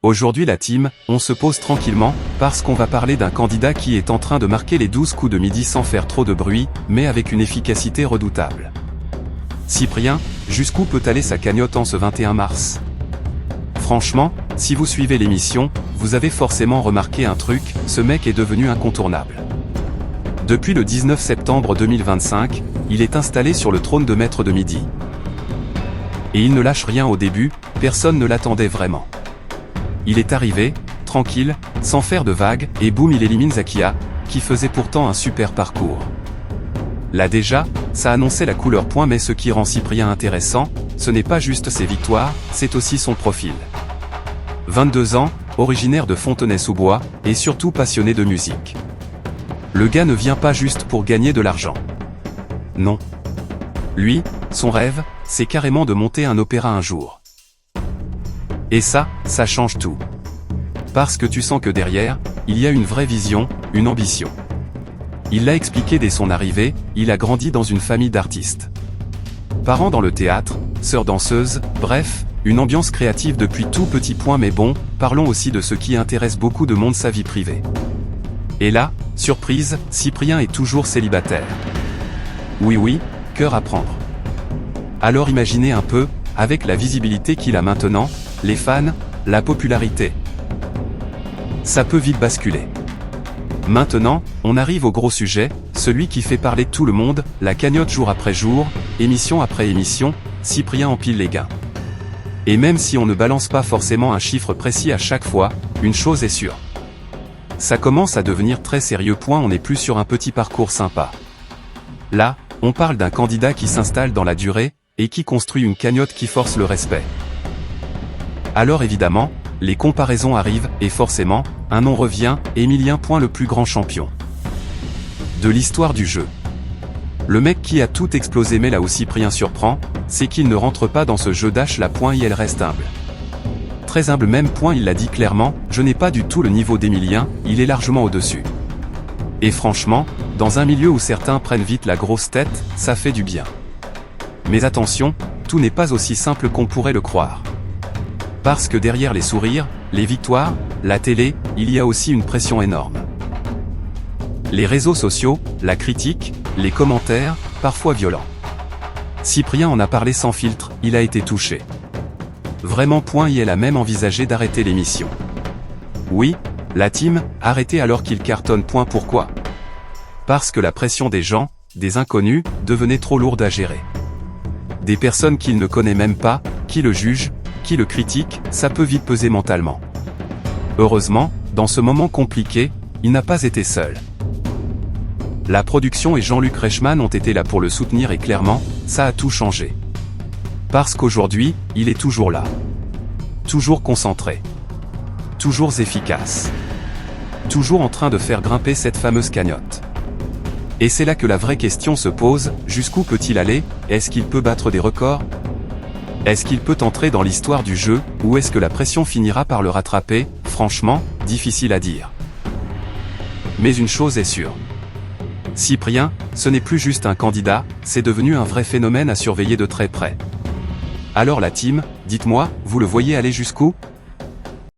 Aujourd'hui la team, on se pose tranquillement, parce qu'on va parler d'un candidat qui est en train de marquer les 12 coups de midi sans faire trop de bruit, mais avec une efficacité redoutable. Cyprien, jusqu'où peut aller sa cagnotte en ce 21 mars? Franchement, si vous suivez l'émission, vous avez forcément remarqué un truc, ce mec est devenu incontournable. Depuis le 19 septembre 2025, il est installé sur le trône de maître de midi. Et il ne lâche rien au début, personne ne l'attendait vraiment. Il est arrivé, tranquille, sans faire de vagues, et boum il élimine Zakia, qui faisait pourtant un super parcours. Là déjà, ça annonçait la couleur point, mais ce qui rend Cyprien intéressant, ce n'est pas juste ses victoires, c'est aussi son profil. 22 ans, originaire de Fontenay-sous-Bois, et surtout passionné de musique. Le gars ne vient pas juste pour gagner de l'argent. Non. Lui, son rêve, c'est carrément de monter un opéra un jour. Et ça change tout. Parce que tu sens que derrière, il y a une vraie vision, une ambition. Il l'a expliqué dès son arrivée, il a grandi dans une famille d'artistes. Parents dans le théâtre, sœurs danseuses, bref, une ambiance créative depuis tout petit point, mais bon, parlons aussi de ce qui intéresse beaucoup de monde, sa vie privée. Et là, surprise, Cyprien est toujours célibataire. Oui, cœur à prendre. Alors imaginez un peu, avec la visibilité qu'il a maintenant, les fans, la popularité. Ça peut vite basculer. Maintenant, on arrive au gros sujet, celui qui fait parler tout le monde, la cagnotte jour après jour, émission après émission, Cyprien empile les gains. Et même si on ne balance pas forcément un chiffre précis à chaque fois, une chose est sûre. Ça commence à devenir très sérieux. On n'est plus sur un petit parcours sympa. Là, on parle d'un candidat qui s'installe dans la durée, et qui construit une cagnotte qui force le respect. Alors évidemment, les comparaisons arrivent, et forcément, un nom revient, Emilien. Le plus grand champion de l'histoire du jeu. Le mec qui a tout explosé, mais là où Cyprien surprend, c'est qu'il ne rentre pas dans ce jeu d'âge là. Il reste humble. Très humble même. Il l'a dit clairement, je n'ai pas du tout le niveau d'Emilien, il est largement au-dessus. Et franchement, dans un milieu où certains prennent vite la grosse tête, ça fait du bien. Mais attention, tout n'est pas aussi simple qu'on pourrait le croire. Parce que derrière les sourires, les victoires, la télé, il y a aussi une pression énorme. Les réseaux sociaux, la critique, les commentaires, parfois violents. Cyprien en a parlé sans filtre, il a été touché. Vraiment. Il a même envisagé d'arrêter l'émission. Oui, la team, arrêter alors qu'il cartonne. Pourquoi? Parce que la pression des gens, des inconnus, devenait trop lourde à gérer. Des personnes qu'il ne connaît même pas, qui le jugent, qui le critiquent, ça peut vite peser mentalement. Heureusement, dans ce moment compliqué, il n'a pas été seul. La production et Jean-Luc Reichmann ont été là pour le soutenir, et clairement, ça a tout changé. Parce qu'aujourd'hui, il est toujours là. Toujours concentré. Toujours efficace. Toujours en train de faire grimper cette fameuse cagnotte. Et c'est là que la vraie question se pose, jusqu'où peut-il aller? Est-ce qu'il peut battre des records? Est-ce qu'il peut entrer dans l'histoire du jeu, ou est-ce que la pression finira par le rattraper? Franchement, difficile à dire. Mais une chose est sûre. Cyprien, ce n'est plus juste un candidat, c'est devenu un vrai phénomène à surveiller de très près. Alors la team, dites-moi, vous le voyez aller jusqu'où?